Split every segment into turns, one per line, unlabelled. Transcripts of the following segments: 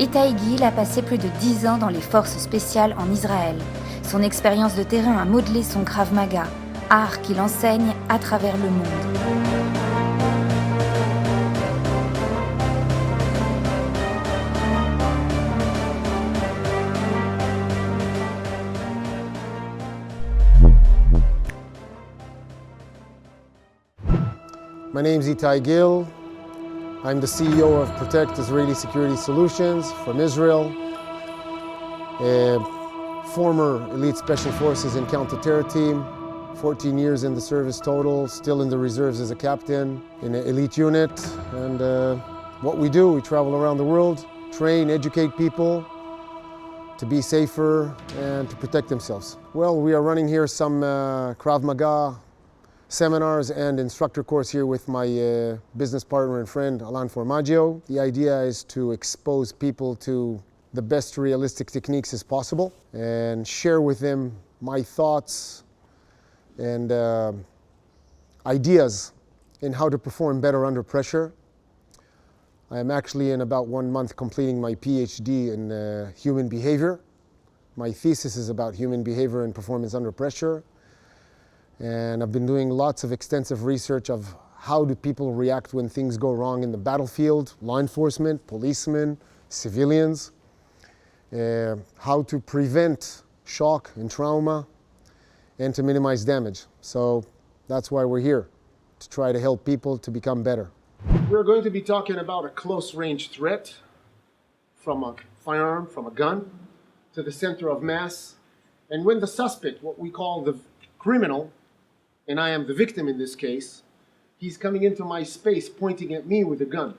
Itay GIL a passé plus de 10 ans dans les forces spéciales en Israël. Son expérience de terrain a modelé son Krav-Maga, art qu'il enseigne à travers le monde.
My name is Itay GIL. I'm the CEO of Protect Israeli Security Solutions from Israel, a former elite special forces and counter-terror team, 14 years in the service total, still in the reserves as a captain in an elite unit. And what we do, we travel around the world, train, educate people to be safer and to protect themselves. Well, we are running here some Krav-Maga seminars and instructor course here with my business partner and friend, Alan Formaggio. The idea is to expose people to the best realistic techniques as possible and share with them my thoughts and ideas in how to perform better under pressure. I am actually in about 1 month completing my PhD in human behavior. My thesis is about human behavior and performance under pressure. And I've been doing lots of extensive research of how do people react when things go wrong in the battlefield, law enforcement, policemen, civilians, how to prevent shock and trauma, and to minimize damage. So that's why we're here, to try to help people to become better. We're going to be talking about a close-range threat from a firearm, from a gun, to the center of mass. And when the suspect, what we call the criminal, and I am the victim in this case, he's coming into my space pointing at me with a gun.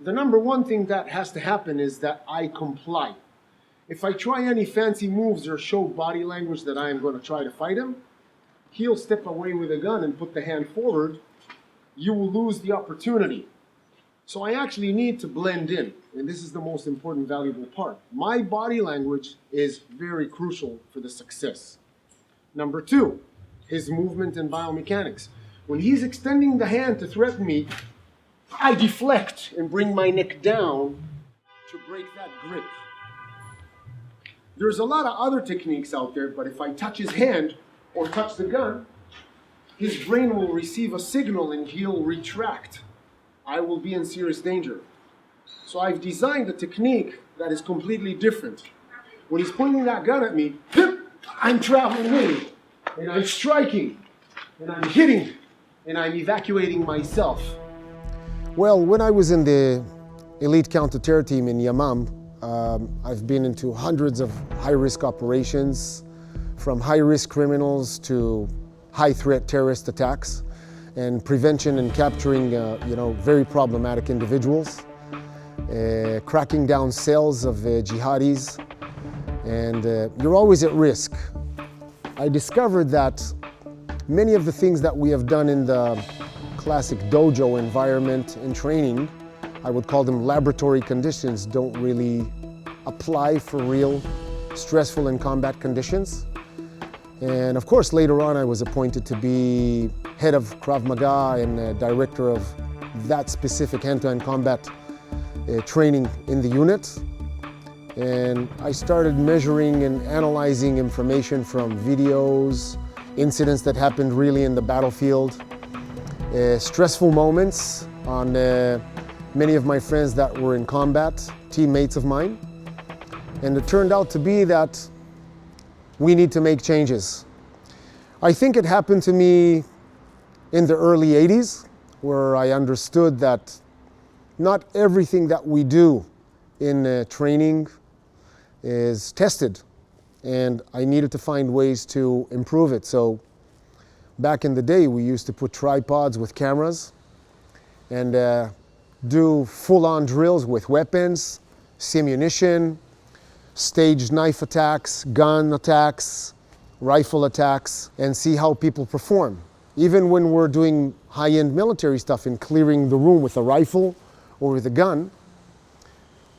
The number one thing that has to happen is that I comply. If I try any fancy moves or show body language that I am going to try to fight him, he'll step away with a gun and put the hand forward. You will lose the opportunity. So I actually need to blend in, and this is the most important, valuable part. My body language is very crucial for the success. Number two, his movement and biomechanics. When he's extending the hand to threaten me, I deflect and bring my neck down to break that grip. There's a lot of other techniques out there, but if I touch his hand or touch the gun, his brain will receive a signal and he'll retract. I will be in serious danger. So I've designed a technique that is completely different. When he's pointing that gun at me, I'm traveling with him. And I'm striking, and I'm hitting, and I'm evacuating myself. Well, when I was in the elite counter-terror team in Yamam, I've been into hundreds of high-risk operations, from high-risk criminals to high-threat terrorist attacks, and prevention and capturing, very problematic individuals, cracking down cells of jihadis, and you're always at risk. I discovered that many of the things that we have done in the classic dojo environment and training, I would call them laboratory conditions, don't really apply for real stressful and combat conditions. And of course, later on, I was appointed to be head of Krav-Maga and director of that specific hand-to-hand combat training in the unit. And I started measuring and analyzing information from videos, incidents that happened really in the battlefield, stressful moments on many of my friends that were in combat, teammates of mine. And it turned out to be that we need to make changes. I think it happened to me in the early 80s, where I understood that not everything that we do in training is tested, and I needed to find ways to improve it. So back in the day, we used to put tripods with cameras and do full-on drills with weapons, simunition, staged knife attacks, gun attacks, rifle attacks, and see how people perform. Even when we're doing high-end military stuff and clearing the room with a rifle or with a gun,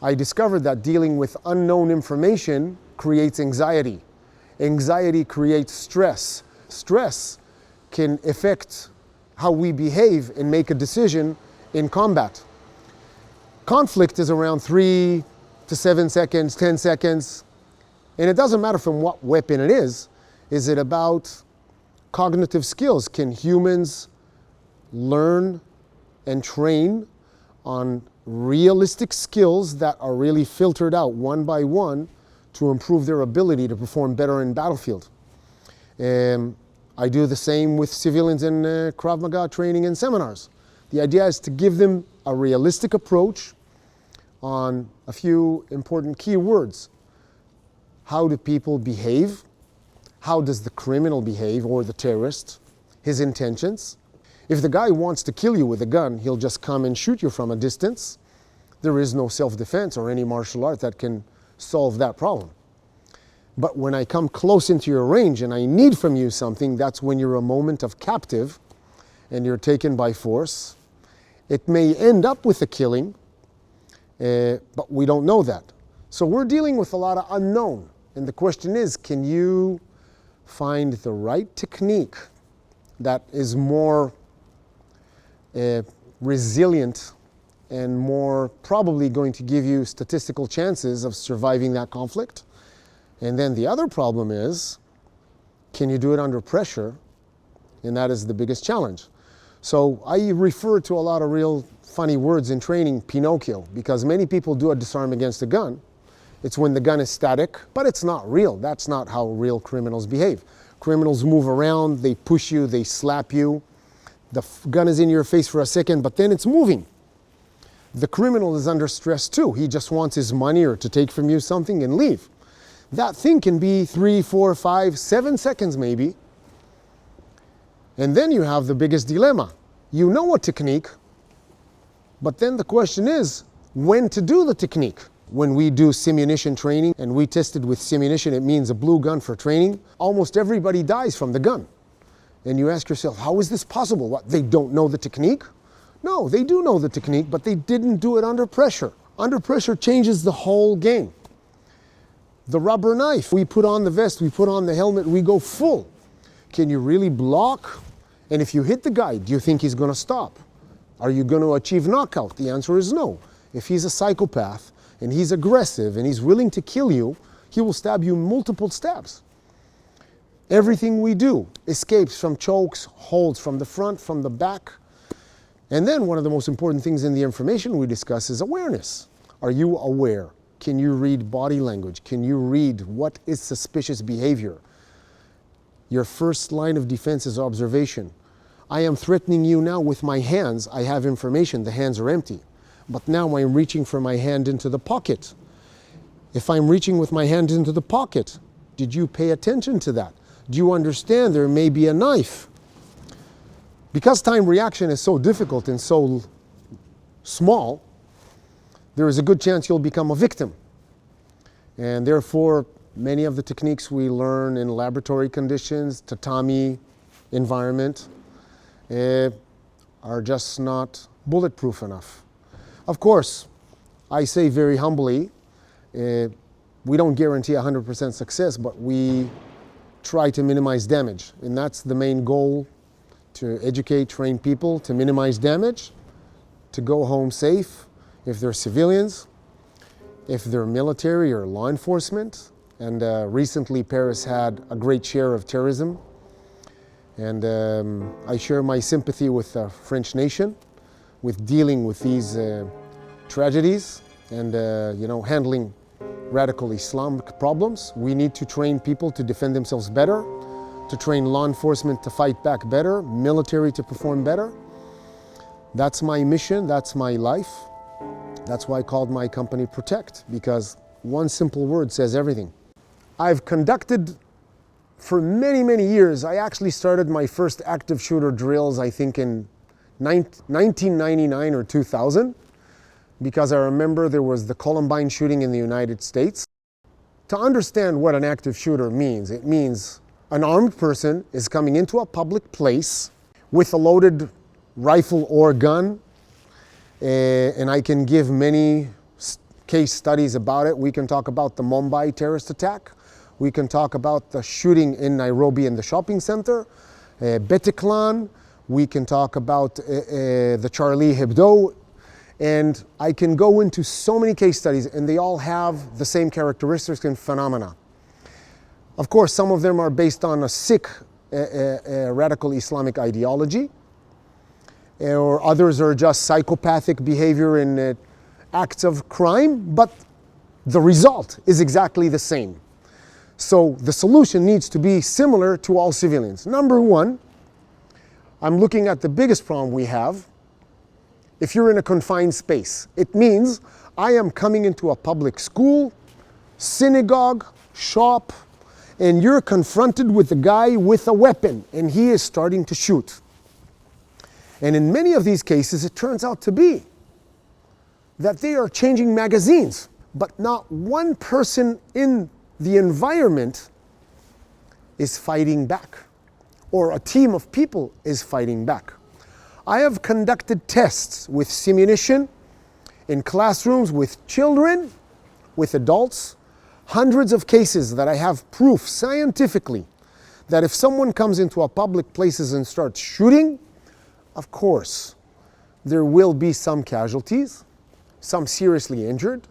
I discovered that dealing with unknown information creates anxiety. Anxiety creates stress. Stress can affect how we behave and make a decision in combat. Conflict is around 3
to 7 seconds, 10 seconds. And it doesn't matter from what weapon it is. Is it about cognitive skills? Can humans learn and train on realistic skills that are really filtered out one by one to improve their ability to perform better in battlefield? I do the same with civilians in Krav-Maga training and seminars. The idea is to give them a realistic approach on a few important key words. How do people behave? How does the criminal behave, or the terrorist? His intentions. If the guy wants to kill you with a gun, he'll just come and shoot you from a distance. There is no self-defense or any martial art that can solve that problem. But when I come close into your range and I need from you something, that's when you're a moment of captive and you're taken by force. It may end up with a killing, but we don't know that. So we're dealing with a lot of unknown. And the question is, can you find the right technique that is more resilient and more probably going to give you statistical chances of surviving that conflict? And then the other problem is, can you do it under pressure? And that is the biggest challenge. So I refer to a lot of real funny words in training, Pinocchio, because many people do a disarm against a gun. It's when the gun is static, but it's not real. That's not how real criminals behave. Criminals move around, they push you, they slap you. The gun is in your face for a second, but then it's moving. The criminal is under stress too. He just wants his money or to take from you something and leave. That thing can be 3, 4, 5, 7 seconds maybe. And then you have the biggest dilemma. You know a technique, but then the question is when to do the technique. When we do simunition training and we tested with simunition, it means a blue gun for training, almost everybody dies from the gun. And you ask yourself, how is this possible? What, they don't know the technique? No, they do know the technique, but they didn't do it under pressure. Under pressure changes the whole game. The rubber knife, we put on the vest, we put on the helmet, we go full. Can you really block? And if you hit the guy, do you think he's going to stop? Are you going to achieve knockout? The answer is no. If he's a psychopath and he's aggressive and he's willing to kill you, he will stab you multiple stabs. Everything we do escapes from chokes, holds from the front, from the back. And then one of the most important things in the information we discuss is awareness. Are you aware? Can you read body language? Can you read what is suspicious behavior? Your first line of defense is observation. I am threatening you now with my hands. I have information, the hands are empty. But now I'm reaching for my hand into the pocket. If I'm reaching with my hand into the pocket, did you pay attention to that? Do you understand there may be a knife? Because time reaction is so difficult and so small, there is a good chance you'll become a victim. And therefore, many of the techniques we learn in laboratory conditions, tatami environment, are just not bulletproof enough. Of course, I say very humbly, we don't guarantee 100% success, but we try to minimize damage. And that's the main goal, to educate, train people to minimize damage, to go home safe if they're civilians, if they're military or law enforcement. And recently Paris had a great share of terrorism. And I share my sympathy with the French nation with dealing with these tragedies and handling radical Islamic problems. We need to train people to defend themselves better, to train law enforcement to fight back better, military to perform better. That's my mission, that's my life. That's why I called my company Protect, because one simple word says everything. I've conducted for many, many years. I actually started my first active shooter drills, I think in 1999 or 2000, because I remember there was the Columbine shooting in the United States. To understand what an active shooter means, it means an armed person is coming into a public place with a loaded rifle or gun, and I can give many case studies about it. We can talk about the Mumbai terrorist attack. We can talk about the shooting in Nairobi in the shopping center, Bataclan. We can talk about the Charlie Hebdo And I can go into so many case studies, and they all have the same characteristics and phenomena. Of course, some of them are based on a sick radical Islamic ideology, or others are just psychopathic behavior and acts of crime, but the result is exactly the same. So the solution needs to be similar to all civilians. Number one, I'm looking at the biggest problem we have. If you're in a confined space, it means I am coming into a public school, synagogue, shop, and you're confronted with a guy with a weapon, and he is starting to shoot. And in many of these cases, it turns out to be that they are changing magazines, but not one person in the environment is fighting back, or a team of people is fighting back. I have conducted tests with simunition in classrooms with children, with adults, hundreds of cases that I have proof scientifically that if someone comes into a public places and starts shooting, of course, there will be some casualties, some seriously injured,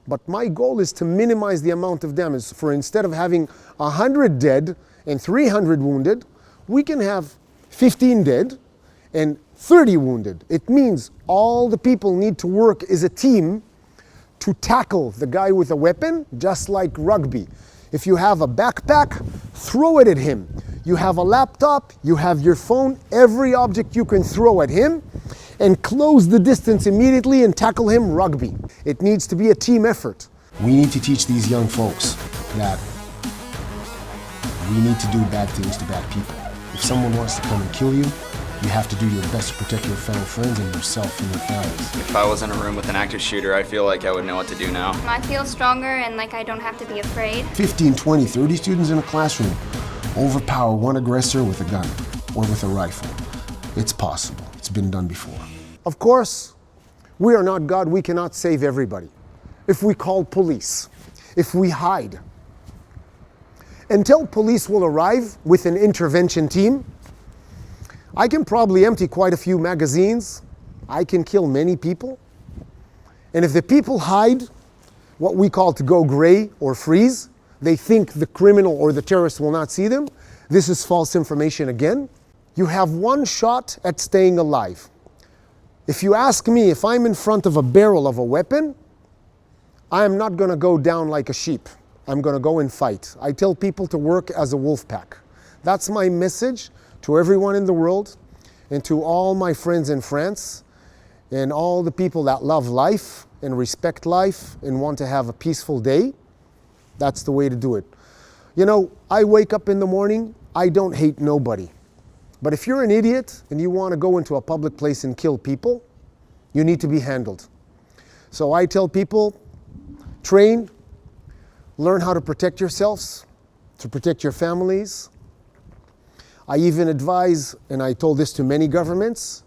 but my goal is to minimize the amount of damage. For instead of having 100 dead and 300 wounded, we can have 15 dead and 30 wounded. It means all the people need to work as a team to tackle the guy with a weapon, just like rugby. If you have a backpack, throw it at him. You have a laptop, you have your phone, every object you can throw at him, and close the distance immediately and tackle him rugby. It needs to be a team effort.
We need to teach these young folks that we need to do bad things to bad people. If someone wants to come and kill you, you have to do your best to protect your fellow friends and yourself and your families.
If I was in a room with an active shooter, I feel like I would know what to do now.
I feel stronger and like I don't have to be afraid.
15, 20, 30 students in a classroom overpower one aggressor with a gun or with a rifle. It's possible. It's been done before.
Of course, we are not God. We cannot save everybody. If we call police, if we hide, until police will arrive with an intervention team, I can probably empty quite a few magazines. I can kill many people. And if the people hide, what we call to go gray or freeze, they think the criminal or the terrorist will not see them. This is false information again. You have one shot at staying alive. If you ask me if I'm in front of a barrel of a weapon, I am not going to go down like a sheep. I'm going to go and fight. I tell people to work as a wolf pack. That's my message to everyone in the world and to all my friends in France and all the people that love life and respect life and want to have a peaceful day. That's the way to do it. You know, I wake up in the morning, I don't hate nobody. But if you're an idiot and you want to go into a public place and kill people, you need to be handled. So I tell people, train, learn how to protect yourselves, to protect your families. I even advise, and I told this to many governments,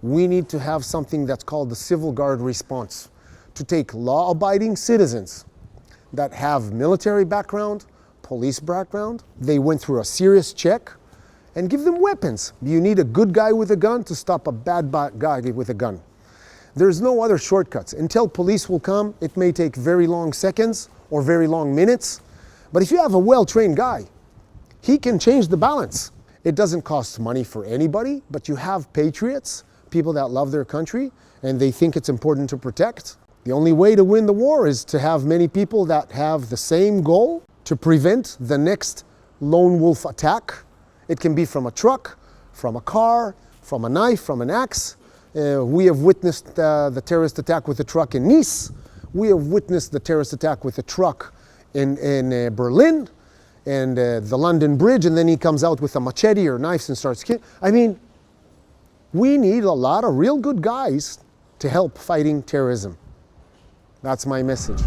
we need to have something that's called the civil guard response, to take law-abiding citizens that have military background, police background, they went through a serious check, and give them weapons. You need a good guy with a gun to stop a bad guy with a gun. There's no other shortcuts. Until police will come, it may take very long seconds or very long minutes, but if you have a well-trained guy, he can change the balance. It doesn't cost money for anybody, but you have patriots, people that love their country, and they think it's important to protect. The only way to win the war is to have many people that have the same goal to prevent the next lone wolf attack. It can be from a truck, from a car, from a knife, from an axe. We have witnessed the terrorist attack with a truck in Nice. We have witnessed the terrorist attack with a truck in Berlin and the London Bridge, and then he comes out with a machete or knives and starts killing. I mean, we need a lot of real good guys to help fighting terrorism. That's my message.